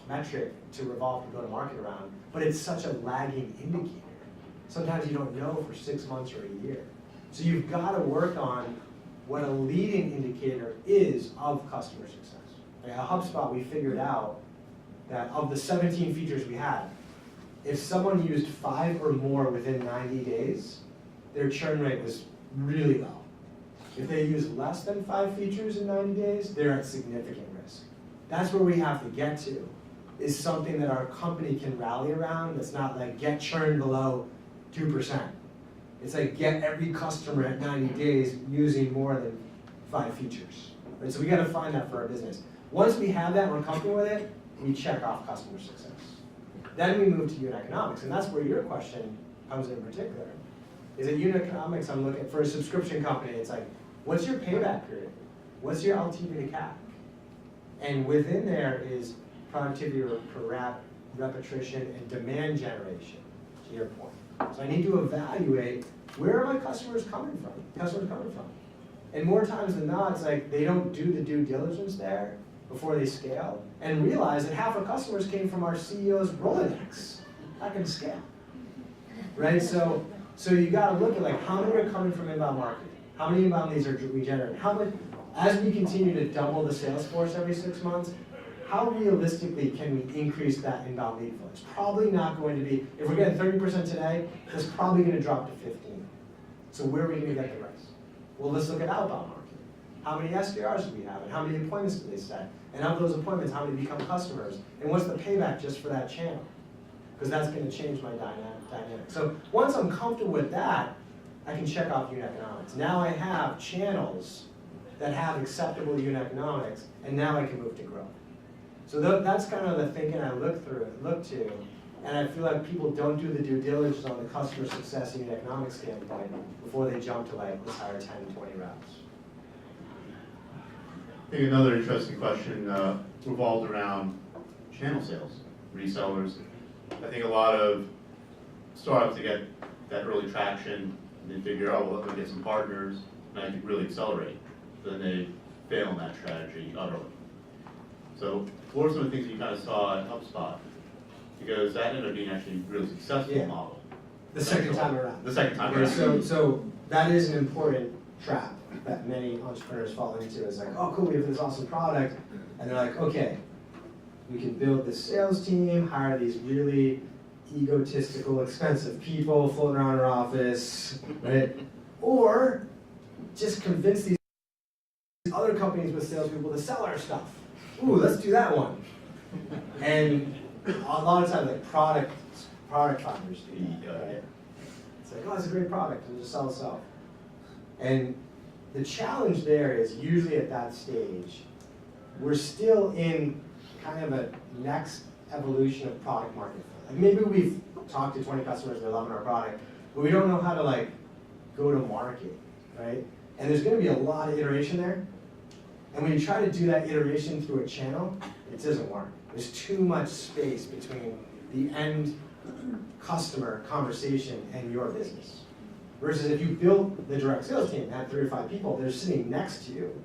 metric to revolve and go to market around, but it's such a lagging indicator. Sometimes you don't know for 6 months or a year. So you've gotta work on what a leading indicator is of customer success. Like at HubSpot, we figured out that of the 17 features we had, if someone used 5 or more within 90 days, their churn rate was really low. If they use less than 5 features in 90 days, they're at significant risk. That's where we have to get to, is something that our company can rally around that's not like get churn below 2%. It's like get every customer at 90 days using more than 5 features. Right? So we gotta find that for our business. Once we have that and we're comfortable with it, we check off customer success. Then we move to unit economics, and that's where your question comes in particular. Is it unit economics? I'm looking for a subscription company. It's like, what's your payback period? What's your LTV to CAC? And within there is productivity per rep, repetition, and demand generation, to your point. So I need to evaluate where are my customers coming from? And more times than not, it's like they don't do the due diligence there before they scale and realize that half our customers came from our CEO's Rolodex. Not gonna scale, right? So you gotta look at like how many are coming from inbound marketing? How many inbound leads are we generating? How much, as we continue to double the sales force every 6 months, how realistically can we increase that inbound lead flow? It's probably not going to be, if we're getting 30% today, it's probably gonna drop to 15. So where are we gonna get the rest? Well, let's look at outbound marketing. How many SDRs do we have, and how many appointments do they set? And of those appointments, how many become customers? And what's the payback just for that channel? Because that's gonna change my dynamic. So once I'm comfortable with that, I can check off unit economics. Now I have channels that have acceptable unit economics, and now I can move to growth. So that's kind of the thinking I look to, and I feel like people don't do the due diligence on the customer success and unit economics standpoint before they jump to like, let's hire 10, 20 reps. I think another interesting question revolved around channel sales, resellers. I think a lot of startups, they get that early traction, and they figure, oh, well, I'm gonna get some partners, and I can really accelerate. But then they fail in that strategy utterly. So what were some of the things you kind of saw at HubSpot? Because that ended up being actually a really successful Yeah. model. The second time around. The second time Okay, around. so that is an important trap that many entrepreneurs fall into. Is like, oh cool, we have this awesome product, and they're like, okay, we can build this sales team, hire these really egotistical, expensive people floating around our office, right? Or just convince these other companies with salespeople to sell our stuff. Ooh, let's do that one. And a lot of times, like product founders do that, right? It's like, oh, it's a great product, it'll just sell itself. And the challenge there is usually at that stage, we're still in kind of a next evolution of product market fit. Like maybe we've talked to 20 customers, they're loving our product, but we don't know how to like go to market, right? And there's gonna be a lot of iteration there. And when you try to do that iteration through a channel, it doesn't work. There's too much space between the end customer conversation and your business. Versus if you built the direct sales team and had 3 or 5 people, they're sitting next to you.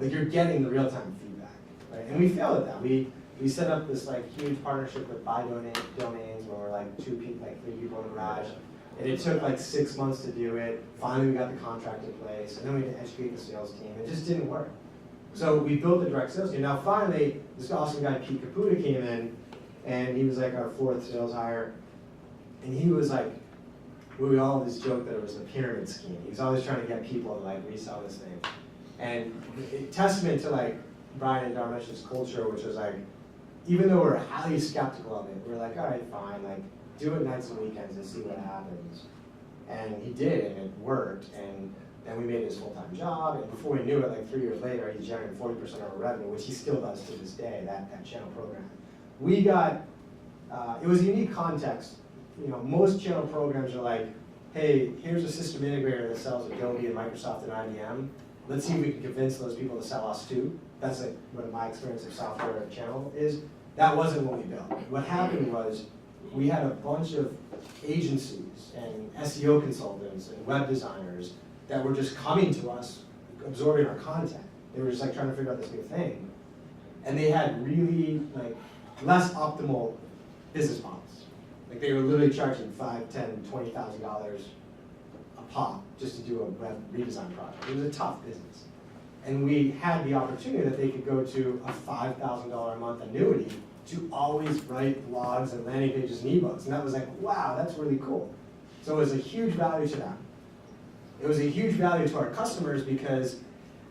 Like you're getting the real-time feedback, right? And we failed at that. We set up this like huge partnership with buy domains when we're like 3 people in the garage. And it took like 6 months to do it. Finally, we got the contract in place, and then we had to educate the sales team. It just didn't work. So we built the direct sales team. Now finally, this awesome guy, Pete Caputa, came in, and he was like our 4th sales hire. And he was like, we all this joke that it was the pyramid scheme. He was always trying to get people to like resell this thing. And testament to like Brian and Dharmesh's culture, which was like, even though we're highly skeptical of it, we're like, all right, fine, like do it nights and weekends and see what happens. And he did, and it worked. And then we made it his full-time job. And before we knew it, like 3 years later, he's generating 40% of our revenue, which he still does to this day, that channel program. We got, it was a unique context. You know, most channel programs are like, hey, here's a system integrator that sells Adobe and Microsoft and IBM. Let's see if we can convince those people to sell us too. That's like what my experience of software channel is. That wasn't what we built. What happened was we had a bunch of agencies and SEO consultants and web designers that were just coming to us, absorbing our content. They were just like trying to figure out this new thing. And they had really like less optimal business models. Like they were literally charging $5,000, $10,000, $20,000 a pop just to do a web redesign project. It was a tough business. And we had the opportunity that they could go to a $5,000 a month annuity to always write blogs and landing pages and ebooks. And that was like, wow, that's really cool. So it was a huge value to them. It was a huge value to our customers because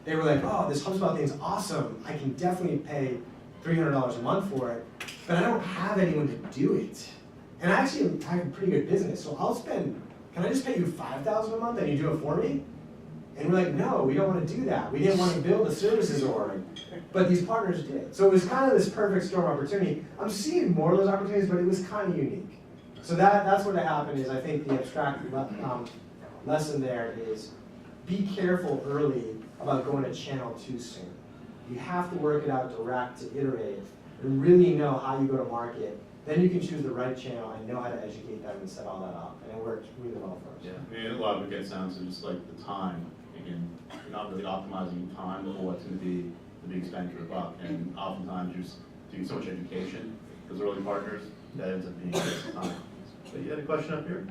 they were like, oh, this HubSpot thing's awesome. I can definitely pay $300 a month for it, but I don't have anyone to do it. And I actually have a pretty good business, so I'll spend, can I just pay you $5,000 a month and you do it for me? And we're like, no, we don't want to do that. We didn't want to build a services org, but these partners did. So it was kind of this perfect storm opportunity. I'm seeing more of those opportunities, but it was kind of unique. So that's what happened is I think the abstract lesson there is be careful early about going to channel too soon. You have to work it out direct to iterate and really know how you go to market. Then you can choose the right channel and know how to educate them and set all that up. And it worked really well for us. Yeah, I mean, a lot of it gets down to just like the time. Again, you're not really optimizing time for what's going to be the big spend for the buck. And oftentimes you're just doing so much education, those early partners, that ends up being a waste of time. So you had a question up here?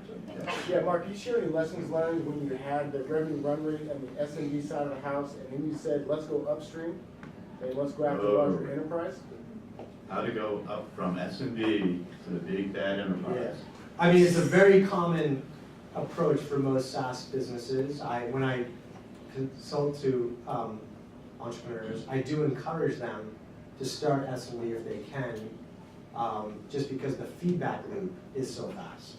Yeah, Mark, can you share any lessons learned when you had the revenue run rate and the SMB side of the house, and then you said, let's go upstream, and let's go after larger enterprise? How to go up from SMB to the big bad enterprise. Yeah. I mean, it's a very common approach for most SaaS businesses. When I consult to entrepreneurs, I do encourage them to start SMB if they can, just because the feedback loop is so fast,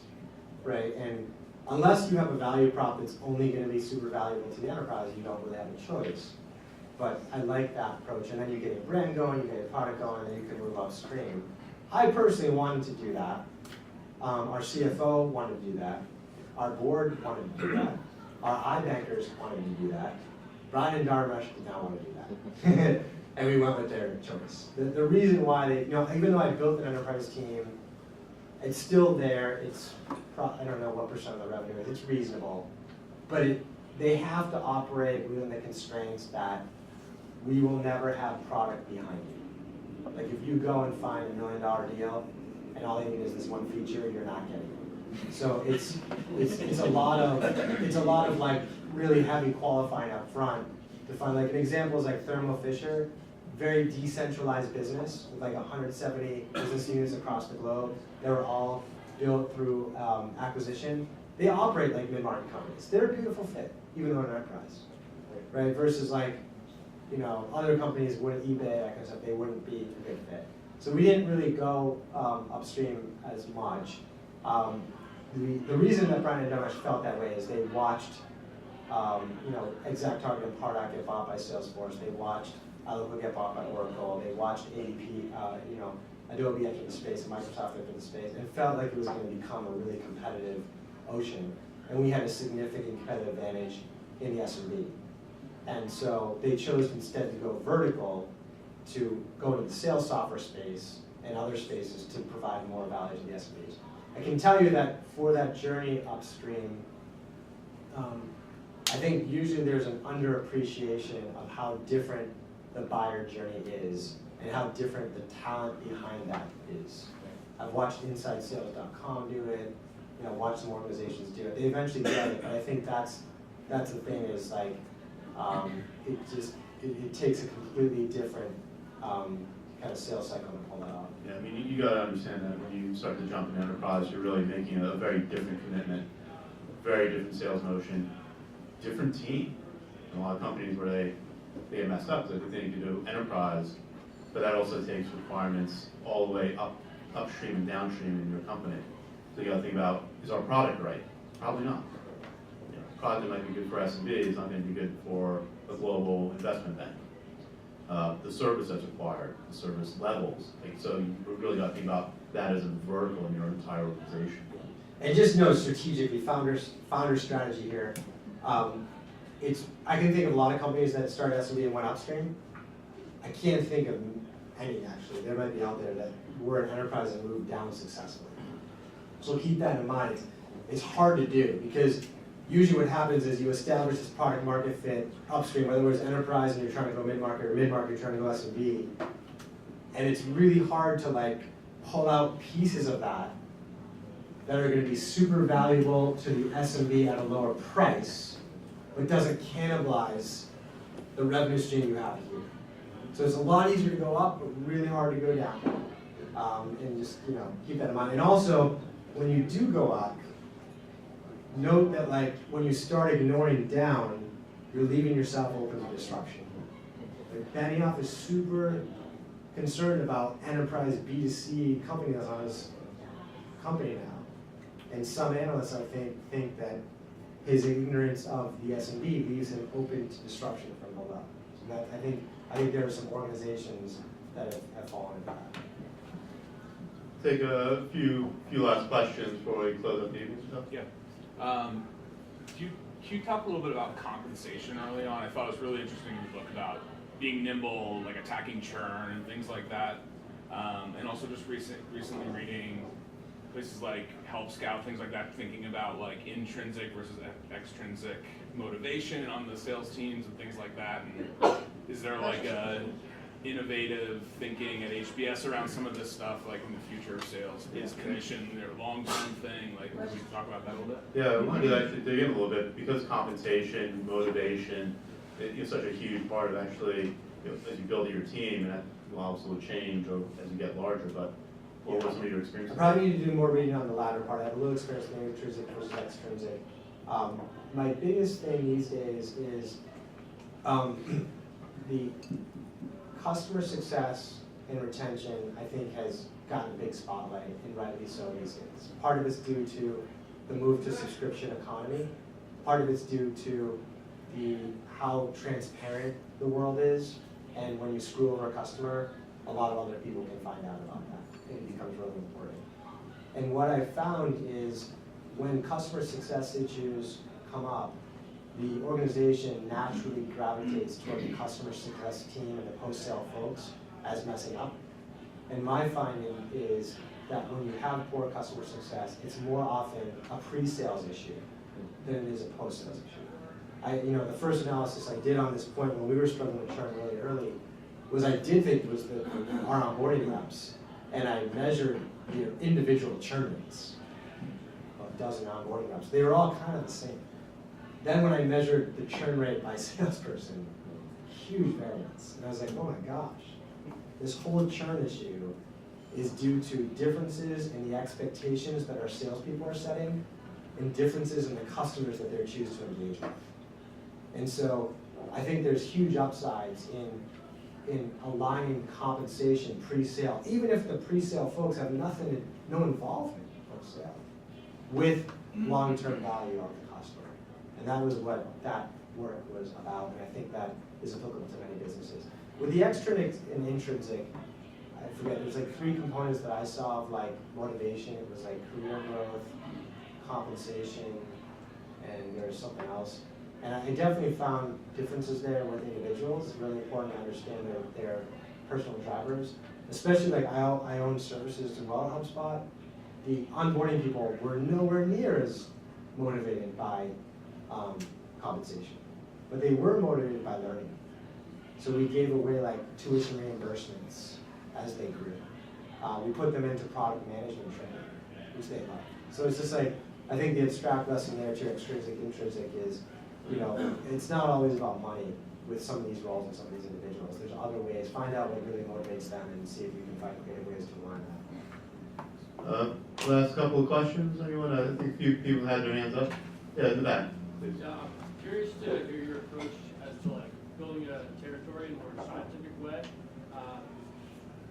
right? And unless you have a value prop that's only going to be super valuable to the enterprise, you don't really have a choice. But I like that approach, and then you get a brand going, you get a product going, and then you can move upstream. I personally wanted to do that. Our CFO wanted to do that. Our board wanted to do that. Our iBankers wanted to do that. Brian and Darmesh did not want to do that. And we went with their choice. The reason why they, even though I built an enterprise team, it's still there. It's, I don't know what percent of the revenue is. It's reasonable. But they have to operate within the constraints that we will never have product behind you. Like if you go and find $1 million deal and all they need is this one feature, you're not getting it. So it's a lot of like really heavy qualifying up front to find, like an example is like Thermo Fisher, very decentralized business with like 170 business units across the globe. They were all built through acquisition. They operate like mid-market companies. They're a beautiful fit, even though they're enterprise, right? Versus like, other companies wouldn't, eBay, that kind of stuff, they wouldn't be a good fit. So we didn't really go upstream as much. The reason that Brian and Domesh felt that way is they watched, ExactTarget and Pardot get bought by Salesforce. They watched Eloqua get bought by Oracle. They watched ADP, Adobe enter the space and Microsoft enter the space, and felt like it was going to become a really competitive ocean. And we had a significant competitive advantage in the SMB. And so they chose instead to go vertical, to go into the sales software space and other spaces to provide more value to the SMBs. I can tell you that for that journey upstream, I think usually there's an underappreciation of how different the buyer journey is and how different the talent behind that is. I've watched InsideSales.com do it, watched some organizations do it. They eventually get it, but I think that's the thing is like, it takes a completely different kind of sales cycle to pull that off. Yeah, I mean, you gotta understand that when you start to jump in enterprise, you're really making a very different commitment, very different sales motion, different team. And a lot of companies where they get messed up, they think they need to do enterprise, but that also takes requirements all the way upstream and downstream in your company. So you gotta think about, is our product right? Probably not. Product that might be good for SMB is not going to be good for a global investment bank. The service that's required, the service levels. So you really got to think about that as a vertical in your entire organization. And just know strategically, founder strategy here. I can think of a lot of companies that started SMB and went upstream. I can't think of any actually. There might be out there that were an enterprise and moved down successfully. So keep that in mind. It's hard to do because usually what happens is you establish this product market fit upstream, whether it's enterprise and you're trying to go mid-market or mid-market you're trying to go SMB. And it's really hard to like pull out pieces of that are going to be super valuable to the SMB at a lower price, but doesn't cannibalize the revenue stream you have here. So it's a lot easier to go up, but really hard to go down. And just keep that in mind. And also, when you do go up, note that like when you start ignoring down, you're leaving yourself open to disruption. Like Benioff is super concerned about enterprise B2C company that's on his company now. And some analysts I think that his ignorance of the SMB leaves him open to disruption from below. So that I think there are some organizations that have fallen into that. Take a few last questions before we close up the evening stuff. Yeah. Can you talk a little bit about compensation early on? I thought it was really interesting in the book about being nimble, like attacking churn and things like that. And also just recently reading places like Help Scout, things like that, thinking about like intrinsic versus extrinsic motivation on the sales teams and things like that. And is there like a innovative thinking at HBS around some of this stuff, like in the future of sales? Is commission their long-term thing? Like, can we talk about that a little bit? Yeah, I wanted to actually dig in a little bit because compensation, motivation is such a huge part of actually, as you build your team, and that will also change as you get larger. But what were some of your experiences? I probably need to do more reading on the latter part. I have a little experience in intrinsic versus extrinsic. My biggest thing these days is the customer success and retention, I think, has gotten a big spotlight, and rightly so these days. Part of it's due to the move to subscription economy. Part of it's due to how transparent the world is, and when you screw over a customer, a lot of other people can find out about that. It becomes really important. And what I found is when customer success issues come up, the organization naturally gravitates toward the customer success team and the post-sale folks as messing up. And my finding is that when you have poor customer success, it's more often a pre-sales issue than it is a post-sales issue. The first analysis I did on this point when we were struggling with churn really early was I did think it was our onboarding reps, and I measured the individual churn rates of a dozen onboarding reps. They were all kind of the same. Then when I measured the churn rate by salesperson, huge variance. And I was like, oh my gosh, this whole churn issue is due to differences in the expectations that our salespeople are setting and differences in the customers that they choose to engage with. And so I think there's huge upsides in aligning compensation pre-sale, even if the pre-sale folks have no involvement post-sale, with long-term value of the customer. And that was what that work was about, and I think that is applicable to many businesses. With the extrinsic and intrinsic, I forget, there's like 3 components that I saw of like motivation. It was like career growth, compensation, and there's something else. And I definitely found differences there with individuals. It's really important to understand their personal drivers, especially like I own services as well at HubSpot. The onboarding people were nowhere near as motivated by compensation, but they were motivated by learning. So we gave away like tuition reimbursements as they grew. We put them into product management training, which they loved. So it's just like, I think the abstract lesson there to extrinsic, intrinsic is, it's not always about money with some of these roles and some of these individuals. There's other ways. Find out what really motivates them and see if you can find creative ways to align that. Last couple of questions, anyone? I think a few people had their hands up. Yeah, in the back, please. I'm curious to hear your approach as to like building a territory in a more scientific way.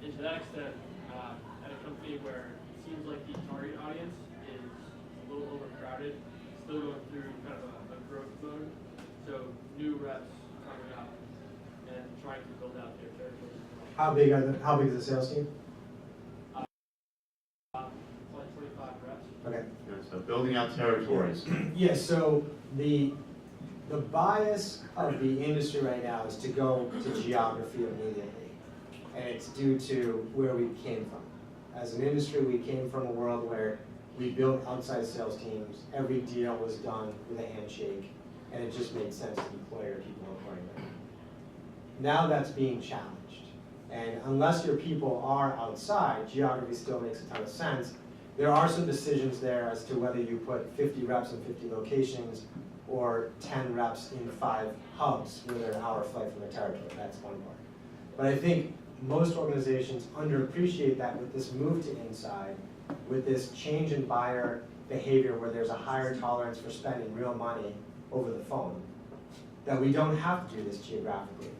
And to that extent, at a company where it seems like the target audience is a little overcrowded, still going through kind of a growth mode. So new reps coming up and trying to build out their territories. How big is the sales team? Like 25 reps. Okay. Yeah, so building out territories. Yes, so the bias of the industry right now is to go to geography immediately. And it's due to where we came from. As an industry, we came from a world where we built outside sales teams. Every deal was done with a handshake, and it just made sense to deploy your people accordingly. Now that's being challenged. And unless your people are outside, geography still makes a ton of sense. There are some decisions there as to whether you put 50 reps in 50 locations or 10 reps in 5 hubs where they're an hour flight from the territory. That's one part. But I think most organizations underappreciate that with this move to inside, with this change in buyer behavior where there's a higher tolerance for spending real money over the phone, that we don't have to do this geographically.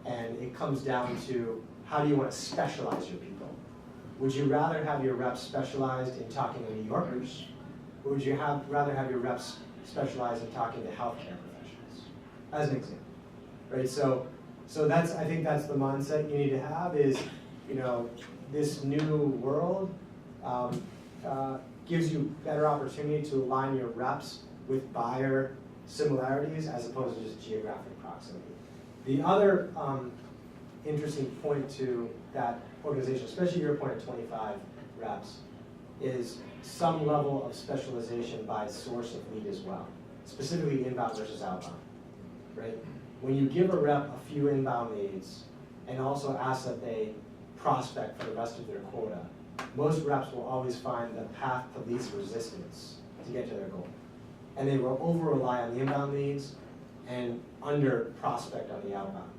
And it comes down to, how do you want to specialize your people? Would you rather have your reps specialized in talking to New Yorkers, or would you rather have your reps specialized in talking to healthcare professionals, as an example, right? So I think that's the mindset you need to have is, this new world gives you better opportunity to align your reps with buyer similarities as opposed to just geographic proximity. The other interesting point to that organization, especially your point of 25 reps, is some level of specialization by source of lead as well, specifically inbound versus outbound, right? When you give a rep a few inbound leads and also ask that they prospect for the rest of their quota, most reps will always find the path to least resistance to get to their goal. And they will over-rely on the inbound leads and under-prospect on the outbound.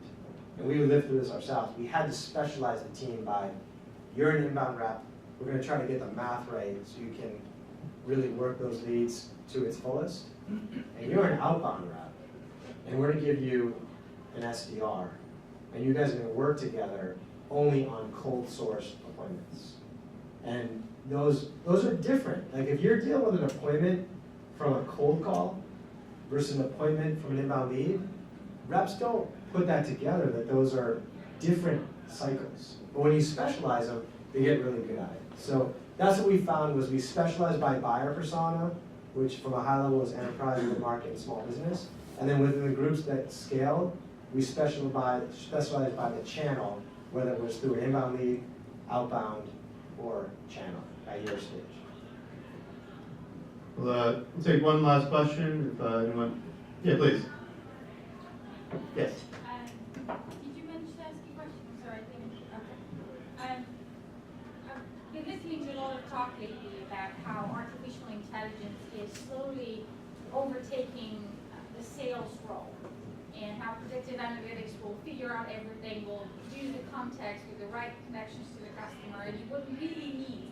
And we lived through this ourselves. We had to specialize the team by, you're an inbound rep, we're going to try to get the math right so you can really work those leads to its fullest. And you're an outbound rep, and we're going to give you an SDR, and you guys are going to work together only on cold source appointments. And those are different. Like if you're dealing with an appointment from a cold call versus an appointment from an inbound lead, reps don't put that together, that those are different cycles. But when you specialize them, they get really good at it. So that's what we found was we specialized by buyer persona, which from a high level is enterprise, mid-market, and small business. And then within the groups that scaled, we specialized by the channel, whether it was through an inbound lead, outbound, or channel at your stage. We'll take one last question. If anyone, yeah, please. Yes. Did you manage to ask a question? Sorry, I think. Okay. I've been listening to a lot of talk lately about how artificial intelligence is slowly overtaking the sales role, and how predictive analytics will figure out everything, will do the context with the right connections to the customer, and you wouldn't really need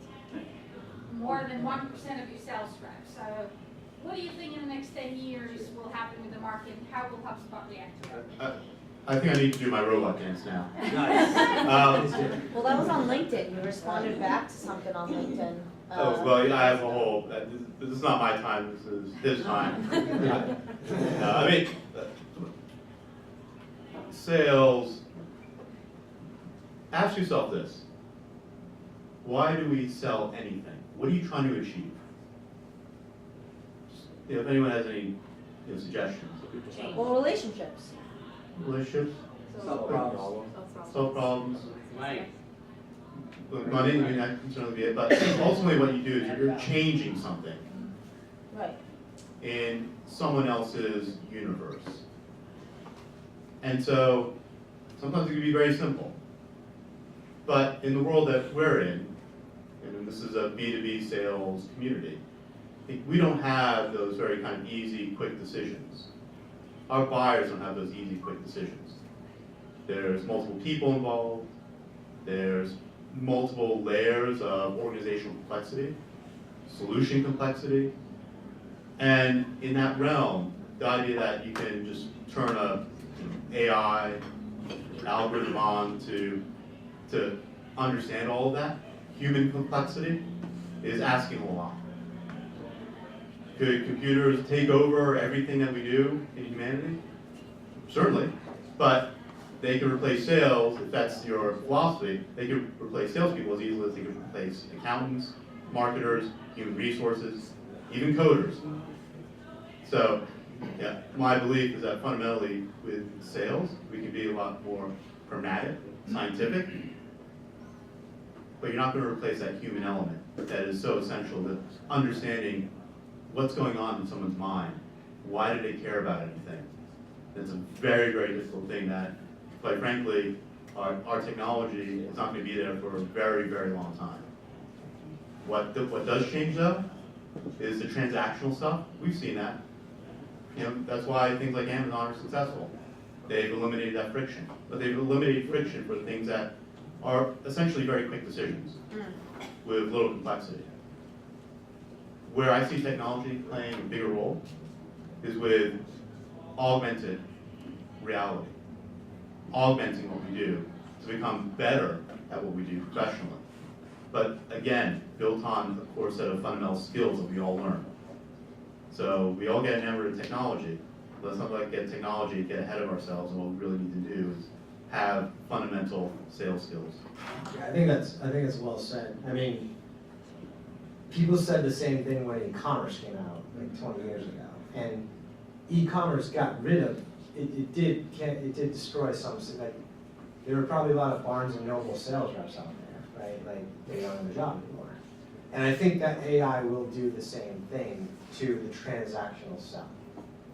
more than 1% of your sales reps. So what do you think in the next 10 years will happen with the market, and how will HubSpot react to it? I think I need to do my robot dance now. Well, that was on LinkedIn. You responded back to something on LinkedIn. Oh, well, yeah, I have a whole, this is not my time, this is his time. I mean, sales, ask yourself this. Why do we sell anything? What are you trying to achieve? If anyone has any suggestions. Well, relationships. Relationships? Solve problems. Solve problems. Right. Money, I mean, that can certainly be it, but ultimately what you do is you're changing something Right. in someone else's universe. And so, sometimes it can be very simple. But in the world that we're in, and this is a B2B sales community, we don't have those very kind of easy, quick decisions. Our buyers don't have those easy, quick decisions. There's multiple people involved. There's multiple layers of organizational complexity, solution complexity. And in that realm, the idea that you can just turn a AI algorithm on to understand all of that human complexity is asking a lot. Could computers take over everything that we do in humanity? Certainly, but they can replace sales, if that's your philosophy, they can replace salespeople as easily as they can replace accountants, marketers, human resources, even coders. So, yeah, my belief is that fundamentally with sales, we can be a lot more pragmatic, scientific, but you're not going to replace that human element that is so essential to understanding what's going on in someone's mind. Why do they care about anything? It's a very, very difficult thing that, quite frankly, our technology is not going to be there for a very, very long time. What does change though is the transactional stuff. We've seen that. That's why things like Amazon are successful. They've eliminated that friction, but they've eliminated friction for things that are essentially very quick decisions with little complexity. Where I see technology playing a bigger role is with augmented reality, augmenting what we do to become better at what we do professionally. But again, built on a core set of fundamental skills that we all learn. So we all get enamored in technology. Let's not like get technology, get ahead of ourselves, and what we really need to do is have fundamental sales skills. Yeah, I think that's well said. I mean, people said the same thing when e-commerce came out like 20 years ago, and e-commerce got rid of it. It did destroy some. Like, there were probably a lot of Barnes and Noble sales reps out there, right? Like they don't have a job anymore. And I think that AI will do the same thing to the transactional stuff.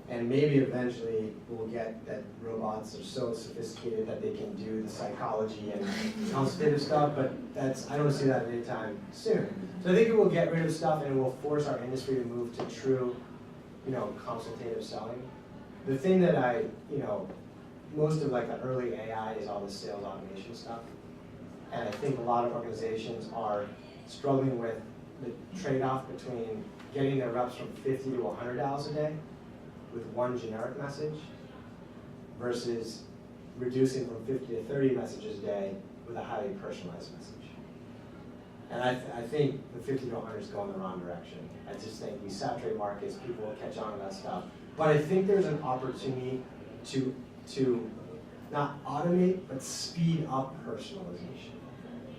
And maybe eventually we'll get that robots are so sophisticated that they can do the psychology and consultative stuff, but I don't see that anytime soon. So I think it will get rid of stuff and it will force our industry to move to true, consultative selling. The thing that most of like the early AI is all the sales automation stuff. And I think a lot of organizations are struggling with the trade-off between getting their reps from 50 to 100 dials a day with one generic message versus reducing from 50 to 30 messages a day with a highly personalized message. And I think the 50 to 100 is going the wrong direction. I just think we saturate markets, people will catch on to that stuff. But I think there's an opportunity to not automate, but speed up personalization.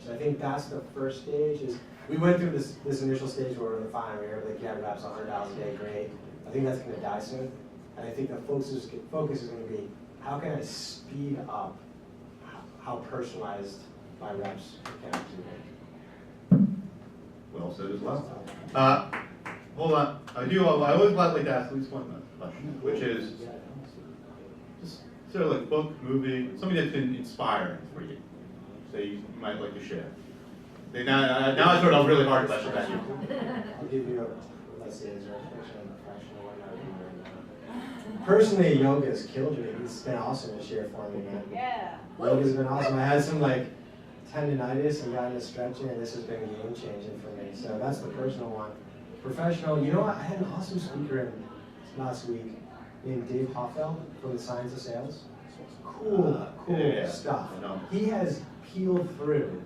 So I think that's the first stage. Is we went through this initial stage where we're fine, we were able to get reps 100 dials a day, great. I think that's going to die soon. And I think the focus is going to be, how can I speed up how personalized my reps can actually make? Well said as well. Hold on, I always like to ask at least one question, which is just sort of like book, movie, something that's been inspiring for you, so you might like to share. Now I sort of really hard questions at you. I'll give you a, let's see, is there a fiction and professional one? Personally, yoga has killed me. It's been awesome this year for me, man. Yeah. Yoga's been awesome. I had some like tendinitis and got into stretching, and this has been game changing for me. So that's the personal one. Professional, you know what? I had an awesome speaker in last week named Dave Hoffeld from the Science of Sales. Cool stuff. He has peeled through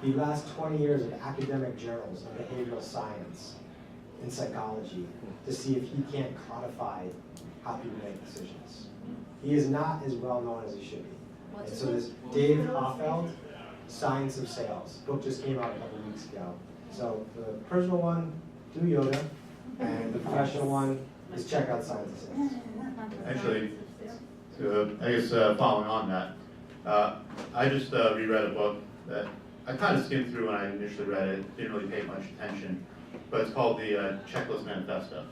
the last 20 years of academic journals in behavioral science and psychology to see if he can't codify how people make decisions. He is not as well known as he should be. What's And his so name? this Dave Hoffeld, Science of Sales, book just came out a couple weeks ago. So the personal one, do yoga, and the professional one is check out Science of Sales. Actually, I guess following on that, I just reread a book that I kind of skimmed through when I initially read it, didn't really pay much attention, but it's called the Checklist Manifesto.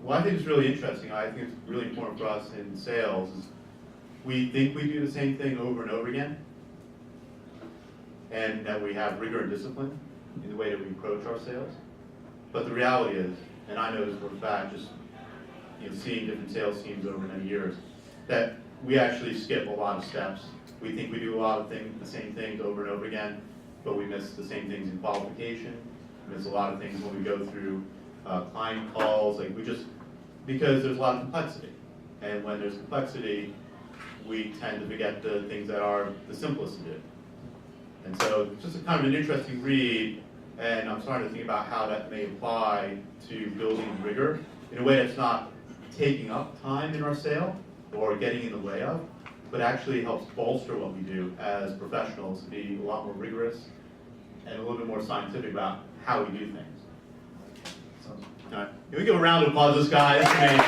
What I think is really interesting, I think it's really important for us in sales, is we think we do the same thing over and over again, and that we have rigor and discipline in the way that we approach our sales. But the reality is, and I know this for a fact, just seeing different sales teams over many years, that we actually skip a lot of steps. We think we do a lot of things, the same things over and over again, but we miss the same things in qualification. We miss a lot of things when we go through client calls, because there's a lot of complexity. And when there's complexity, we tend to forget the things that are the simplest to do. And so it's just kind of an interesting read, and I'm starting to think about how that may apply to building rigor in a way that's not taking up time in our sale or getting in the way of, but actually helps bolster what we do as professionals to be a lot more rigorous and a little bit more scientific about how we do things. So, all right. Can we give a round of applause to this guy? That's amazing.